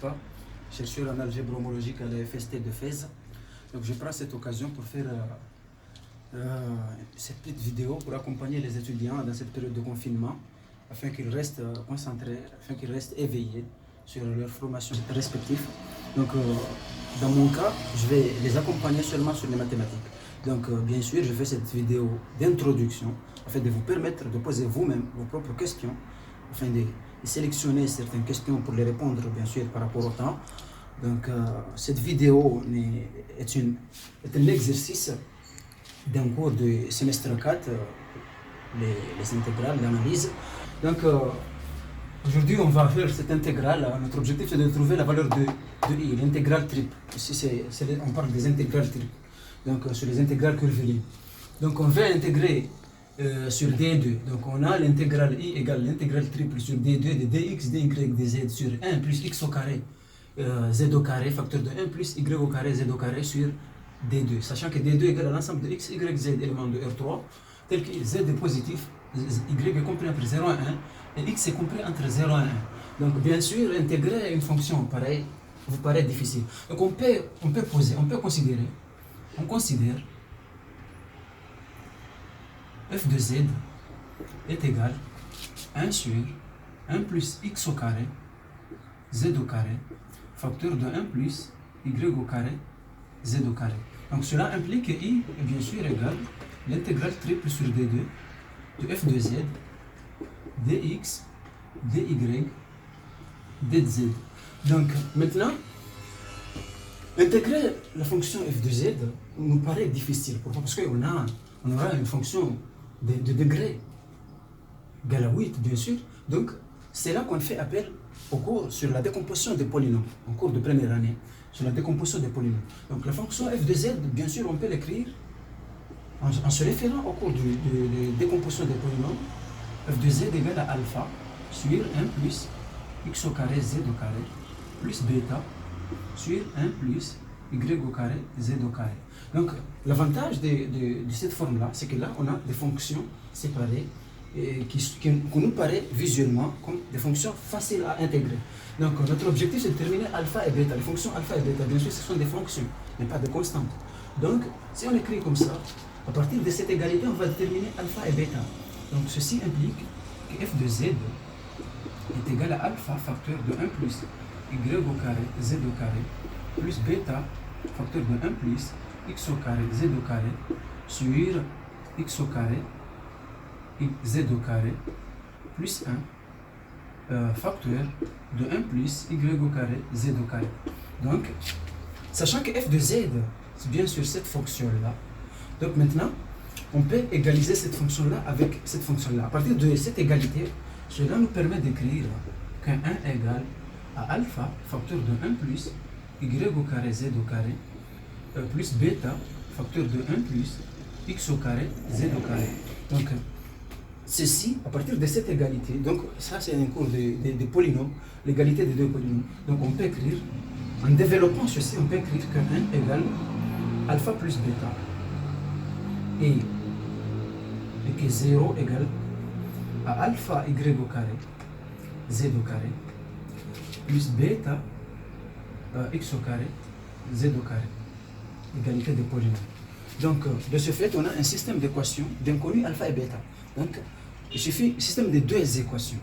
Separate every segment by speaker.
Speaker 1: pas, chercheur en algèbre homologique à la FST de Fès. Donc je prends cette occasion pour faire cette petite vidéo pour accompagner les étudiants dans cette période de confinement afin qu'ils restent concentrés, afin qu'ils restent éveillés sur leur formation respective. Donc dans mon cas, je vais les accompagner seulement sur les mathématiques. Donc bien sûr, je fais cette vidéo d'introduction afin de vous permettre de poser vous-même vos propres questions, afin de sélectionner certaines questions pour les répondre bien sûr par rapport au temps. Donc cette vidéo est un exercice d'un cours de semestre 4, les intégrales, l'analyse. Donc aujourd'hui on va faire cette intégrale. Notre objectif c'est de trouver la valeur de i, l'intégrale triple. Ici on parle des intégrales triples, donc sur les intégrales curvilignées. Donc on va intégrer sur D2, donc on a l'intégrale i égale l'intégrale triple sur D2 de dx, dy, dz sur 1 plus x au carré, z au carré, facteur de 1 plus y au carré, z au carré sur D2, sachant que D2 égale à l'ensemble de x, y, z éléments de R3, tel que z est positif, y est compris entre 0 et 1, et x est compris entre 0 et 1. Donc bien sûr, intégrer une fonction pareille vous paraît difficile. Donc on peut considérer, on considère f de z est égal à 1 sur 1 plus x au carré, z au carré, facteur de 1 plus y au carré, z au carré. Donc cela implique que i est bien sûr égal à l'intégrale triple sur d2 de f de z, dx, dy, dz. Donc maintenant, intégrer la fonction f de z nous paraît difficile. Pourquoi? Parce qu'on aura une fonction de degré égal à 8, bien sûr. Donc c'est là qu'on fait appel au cours sur la décomposition des polynômes, en cours de première année, sur la décomposition des polynômes. Donc la fonction f de z, bien sûr, on peut l'écrire en se référant au cours de décomposition des polynômes. F de z égale à alpha sur 1 plus x au carré, z au carré, plus bêta sur 1 plus y au carré, z au carré. Donc l'avantage de cette forme-là, c'est que là, on a des fonctions séparées et qui nous paraît visuellement comme des fonctions faciles à intégrer. Donc notre objectif, c'est de déterminer alpha et bêta. Les fonctions alpha et bêta, bien sûr, ce sont des fonctions, mais pas de constantes. Donc, si on écrit comme ça, à partir de cette égalité, on va déterminer alpha et bêta. Donc ceci implique que f de z est égal à alpha facteur de 1 plus y au carré, z au carré, plus bêta facteur de 1 plus x au carré, z au carré, sur x au carré, z au carré, plus 1, facteur de 1 plus y au carré, z au carré. Donc, sachant que f de z, c'est bien sûr cette fonction-là, donc maintenant, on peut égaliser cette fonction-là avec cette fonction-là. À partir de cette égalité, cela nous permet d'écrire qu'un 1 égale à alpha, facteur de 1 plus y au carré, z au carré, plus bêta, facteur de 1 plus x au carré, z au carré. Donc, ceci, à partir de cette égalité, donc ça c'est un cours de polynômes, l'égalité des deux polynômes. Donc on peut écrire, en développant ceci, on peut écrire que 1 égale alpha plus bêta et que 0 égale à alpha y au carré, z au carré, plus bêta x au carré, z au carré, égalité des polynômes. Donc de ce fait, on a un système d'équations d'inconnus alpha et bêta. Donc il suffit un système de deux équations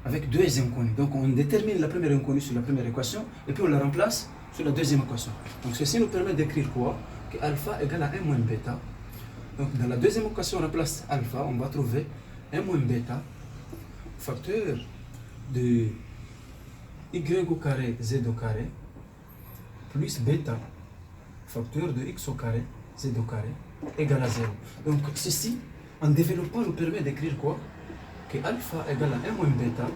Speaker 1: avec deux inconnus. Donc on détermine la première inconnue sur la première équation et puis on la remplace sur la deuxième équation. Donc ceci nous permet d'écrire quoi? Que alpha égale à 1 moins bêta. Donc dans la deuxième équation, on remplace alpha, on va trouver 1 moins bêta, facteur de y au carré, z au carré, plus bêta, facteur de x au carré, z au carré, égale à 0. Donc ceci, en développant, nous permet d'écrire quoi? Que alpha égale à 1 moins bêta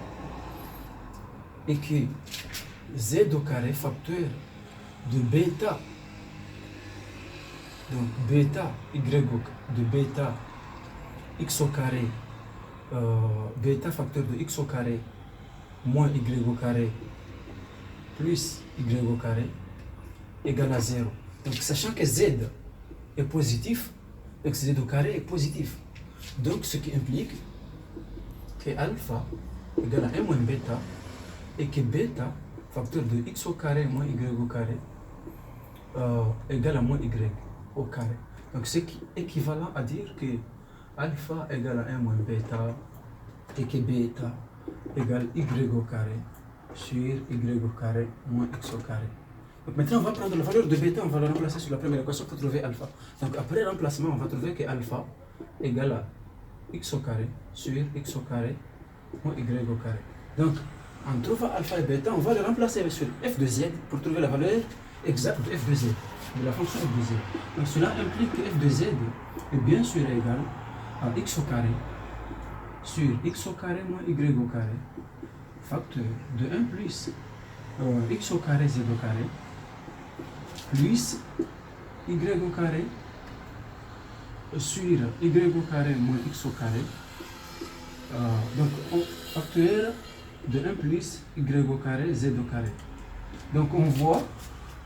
Speaker 1: et que z au carré, facteur de bêta, donc bêta y de bêta x au carré, bêta facteur de x au carré moins y au carré plus y au carré égale à 0. Donc sachant que z est positif, donc z au carré est positif. Donc ce qui implique que alpha égale à 1 moins bêta et que bêta facteur de x au carré moins y au carré égale à moins y au carré. Donc c'est équivalent à dire que alpha égale à 1 moins bêta et que bêta égale y au carré sur y au carré moins x au carré. Donc maintenant on va prendre la valeur de bêta, on va la remplacer sur la première équation pour trouver alpha. Donc après remplacement, on va trouver que alpha égale à x au carré sur x au carré moins y au carré. Donc en trouvant alpha et bêta, on va le remplacer sur f de z pour trouver la valeur exacte de f de z, de la fonction f de z. Donc cela implique que f de z est bien sûr égal à x au carré sur x au carré moins y au carré, facteur de 1 plus x au carré z au carré, plus y au carré sur y au carré moins x au carré. Donc facteur de 1 plus y au carré z au carré. Donc on voit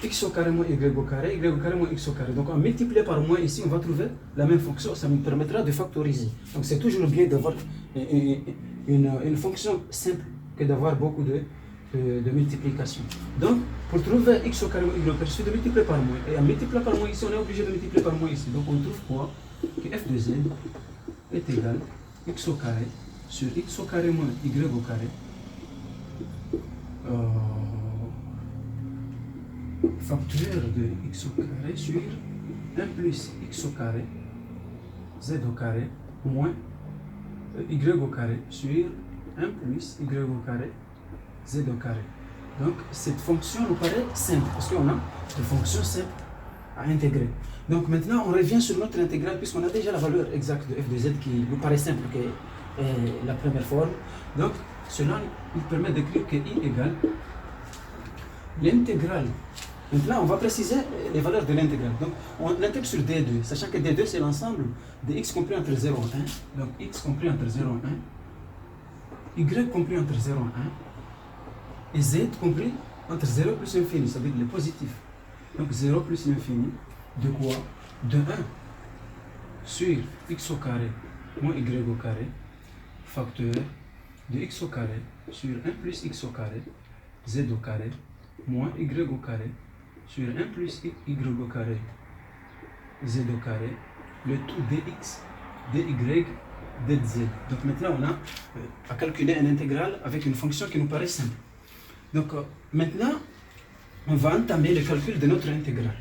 Speaker 1: x au carré moins y au carré moins x au carré. Donc en multipliant par moins ici, on va trouver la même fonction, ça nous permettra de factoriser. Donc c'est toujours bien d'avoir une fonction simple que d'avoir beaucoup de multiplication. Donc pour trouver x au carré moins y au carré, il suffit de multiplier par moins. Et en multipliant par moins ici, on est obligé de multiplier par moins ici. Donc on trouve quoi? Que f de z est égal à x au carré sur x au carré moins y au carré. Facteur de x au carré sur 1 plus x au carré z au carré moins y au carré sur 1 plus y au carré z au carré. Donc cette fonction nous paraît simple parce qu'on a des fonctions simples à intégrer. Donc maintenant on revient sur notre intégrale puisqu'on a déjà la valeur exacte de f de z qui nous paraît simple que la première forme. Donc cela nous permet d'écrire que i égale l'intégrale. Maintenant, on va préciser les valeurs de l'intégrale. Donc, on l'intègre sur D2, sachant que D2, c'est l'ensemble de x compris entre 0 et 1. Donc, x compris entre 0 et 1, y compris entre 0 et 1, et z compris entre 0 plus l'infini, c'est-à-dire le positif. Donc, 0 plus l'infini, de quoi? De 1 sur x au carré moins y au carré, facteur de x au carré sur 1 plus x au carré, z au carré, moins y au carré, sur 1 plus y au carré, z au carré, le tout dx, dy, dz. Donc maintenant on a à calculer une intégrale avec une fonction qui nous paraît simple. Donc maintenant on va entamer le calcul de notre intégrale.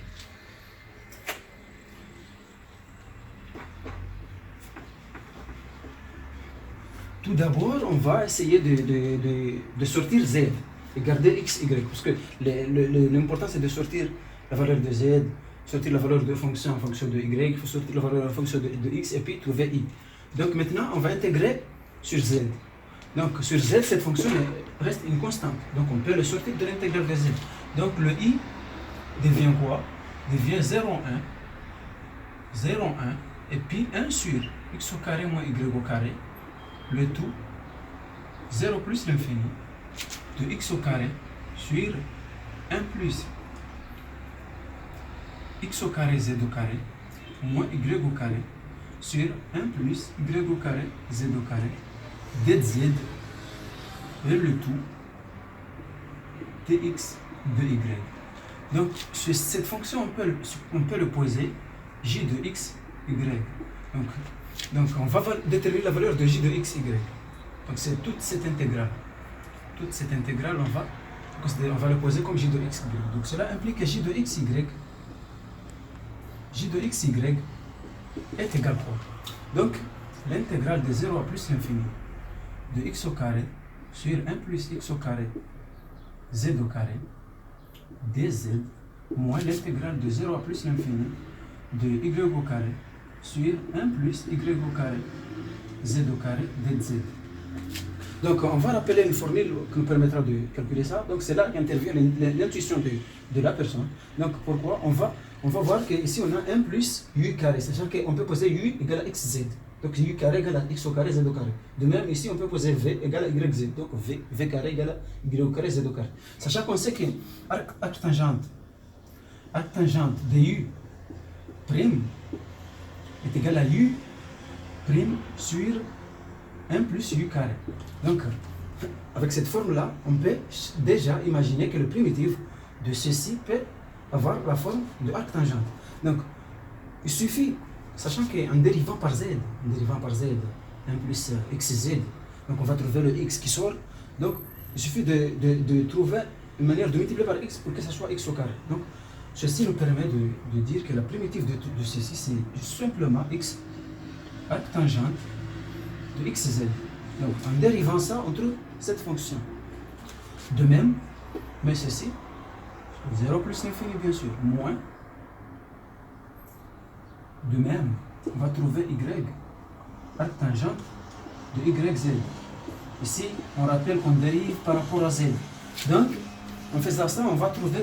Speaker 1: Tout d'abord on va essayer de sortir z et garder x, y, parce que l'important c'est de sortir la valeur de z, sortir la valeur de fonction en fonction de y, il faut sortir la valeur en fonction de x et puis trouver i. Donc maintenant on va intégrer sur z. Donc sur z, cette fonction reste une constante, donc on peut le sortir de l'intégrale de z. Donc le i devient quoi? Devient 0,1, 0,1 et puis 1 sur x au carré moins y au carré, le tout 0 plus l'infini de x au carré sur 1 plus x au carré z au carré moins y au carré sur 1 plus y au carré z au carré dz et le tout dx de y. Donc sur cette fonction on peut le poser j de x y. Donc on va déterminer la valeur de j de x y. Donc c'est toute cette intégrale. Toute cette intégrale, on va le poser comme j de x, y. Donc cela implique que j de x, y est égal à quoi? Donc l'intégrale de 0 à plus l'infini de x au carré sur 1 plus x au carré z au carré dz moins l'intégrale de 0 à plus l'infini de y au carré sur 1 plus y au carré z au carré dz. Donc on va rappeler une formule qui nous permettra de calculer ça. Donc c'est là qu'intervient l'intuition de la personne. Donc pourquoi on va voir qu'ici on a 1 plus u carré, sachant qu'on peut poser u égale à xz. Donc u carré égale à x au carré z au carré. De même ici on peut poser v égale à yz. Donc v carré égale à y au carré z au carré. Sachant qu'on sait que arc tangente de u prime est égal à u prime sur 1 plus u carré. Donc, avec cette forme-là, on peut déjà imaginer que le primitif de ceci peut avoir la forme de arc tangente. Donc, il suffit, sachant qu'en dérivant par z, 1 plus xz, donc on va trouver le x qui sort. Donc, il suffit de trouver une manière de multiplier par x pour que ça soit x au carré. Donc, ceci nous permet de dire que la primitive de ceci, c'est simplement x arc tangente de xz. Donc, en dérivant ça, on trouve cette fonction. De même, mais ceci, 0 plus l'infini, bien sûr, moins. De même, on va trouver y, arc tangente de yz. Ici, on rappelle qu'on dérive par rapport à z. Donc, en faisant ça, on va trouver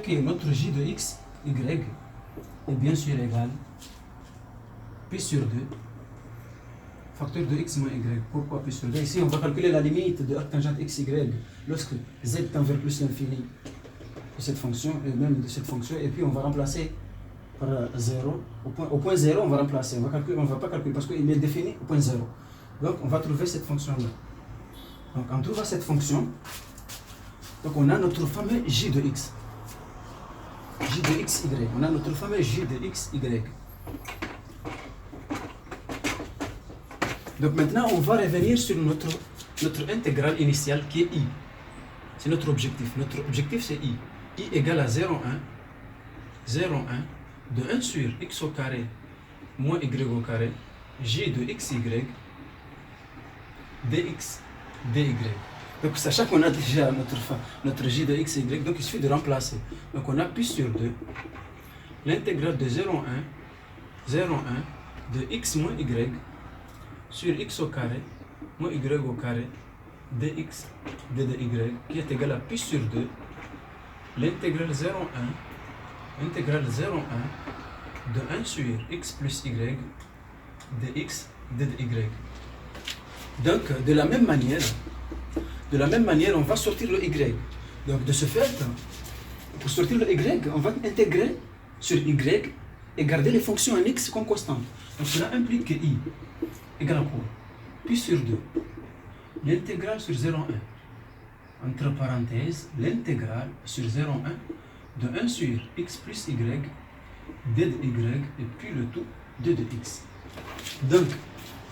Speaker 1: que notre j de x, y, est bien sûr égal pi sur 2 facteur de x moins y. Pourquoi pi sur 2? Ici, on va calculer la limite de arc tangente x, y lorsque z tend vers plus l'infini de cette fonction et même de cette fonction, et puis on va remplacer par 0. Au point 0, on va remplacer. On ne va pas calculer parce qu'il est défini au point 0. Donc, on va trouver cette fonction-là. Donc, en trouvant cette fonction, donc on a notre fameux j de x. J de x, y. On a notre fameux j de x, y. Donc maintenant, on va revenir sur notre intégrale initiale qui est i. C'est notre objectif. Notre objectif, c'est i. I égale à 0,1 de 1 sur x au carré moins y au carré, j de xy, dx, dy. Donc, sachant qu'on a déjà notre j de x, y, donc il suffit de remplacer. Donc, on a pi sur 2, l'intégrale de 0,1 de x moins y sur x au carré moins y au carré dx, dy, qui est égal à pi sur 2, l'intégrale 0,1 de 1 sur x plus y dx, dy. Donc, de la même manière, on va sortir le y. Donc, de ce fait, pour sortir le y, on va intégrer sur y et garder les fonctions en x comme constantes. Donc, cela implique que i égale à quoi? Pi sur 2, l'intégrale sur 0,1, entre parenthèses, l'intégrale sur 0,1 de 1 sur x plus y, d de y, et puis le tout de x. Donc,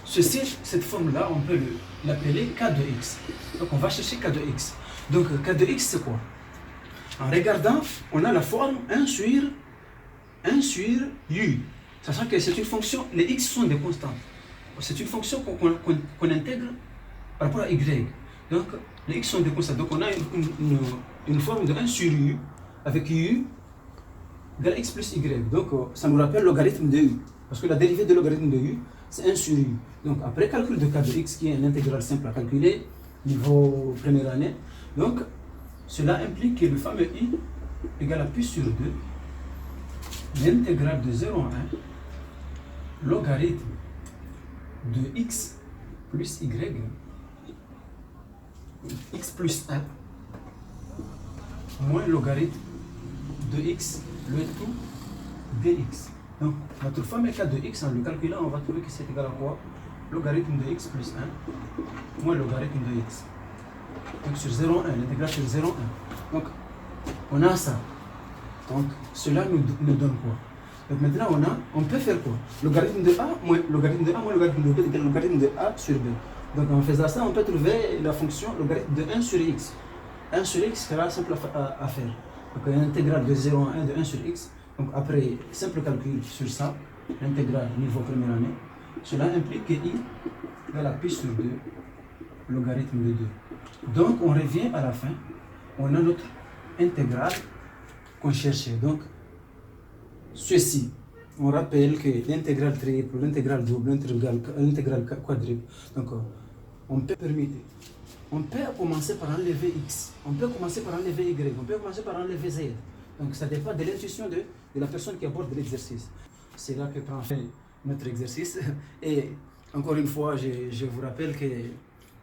Speaker 1: cette forme-là, on peut l'appeler k de x. Donc, on va chercher k de x. Donc, k de x, c'est quoi? En regardant, on a la forme 1 sur u. Sachant que c'est une fonction, les x sont des constantes. C'est une fonction qu'on intègre par rapport à y. Donc, les x sont des constantes. Donc, on a une forme de 1 sur u avec u égale x plus y. Donc, ça nous rappelle le logarithme de u. Parce que la dérivée de logarithme de u, c'est 1 sur u. Donc, après calcul de k de x, qui est une intégrale simple à calculer, niveau première année, donc, cela implique que le fameux i égale à pi sur 2, l'intégrale de 0 à 1, logarithme de x plus y, x plus 1, moins logarithme de x, le tout dx. Donc, notre fameux cas de x, en le calculant, on va trouver que c'est égal à quoi? Logarithme de x plus 1, moins logarithme de x. Donc, sur 0,1, l'intégrale sur 0,1. Donc, on a ça. Donc, cela nous donne quoi? Donc, maintenant, on peut faire quoi? Logarithme de a moins logarithme de a moins logarithme de b égale logarithme de a sur b. Donc, en faisant ça, on peut trouver la fonction logarithme de 1 sur x. 1 sur x sera simple à faire. Donc, une intégrale de 0 à 1 de 1 sur x. Donc, après simple calcul sur ça, l'intégrale niveau première année, cela implique que i égale à pi sur 2, logarithme de 2. Donc, on revient à la fin, on a notre intégrale qu'on cherchait. Donc, ceci, on rappelle que l'intégrale triple, l'intégrale double, l'intégrale quadruple, donc on peut commencer par enlever x, on peut commencer par enlever y, on peut commencer par enlever z. Donc, ça dépend de l'intuition de la personne qui aborde l'exercice. C'est là que prend fin notre exercice. Et encore une fois, je vous rappelle que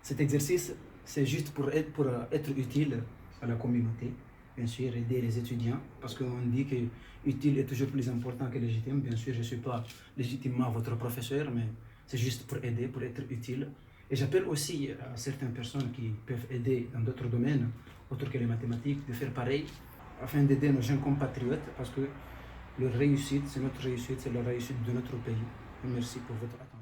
Speaker 1: cet exercice, c'est juste pour être utile à la communauté. bien sûr, aider les étudiants, parce qu'on dit que utile est toujours plus important que légitime. Bien sûr, je ne suis pas légitimement votre professeur, mais c'est juste pour aider, pour être utile. Et j'appelle aussi à certaines personnes qui peuvent aider dans d'autres domaines, autres que les mathématiques, de faire pareil, afin d'aider nos jeunes compatriotes, parce que leur réussite, c'est notre réussite, c'est la réussite de notre pays. Et merci pour votre attention.